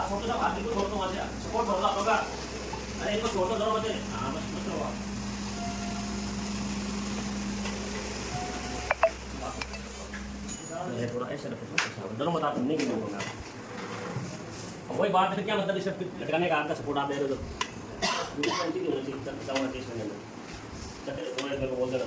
छोटो सा भाग को छोड़ दो वहां से सपोर्ट छोड़ दो आपका। अरे इसको छोड़ दो जरा बचे। हां बस मत करो आप। ये थोड़ा ऐसे रखो दोनों मत आप नहीं गिनूंगा। वही बात है, क्या मतलब इसे लटकाने का आपका सपोर्ट आप दे रहे हो तो दूसरी गलती नहीं होनी चाहिए। तब होना चाहिए इसमें चक्कर थोड़ा मेरे को बोल देना।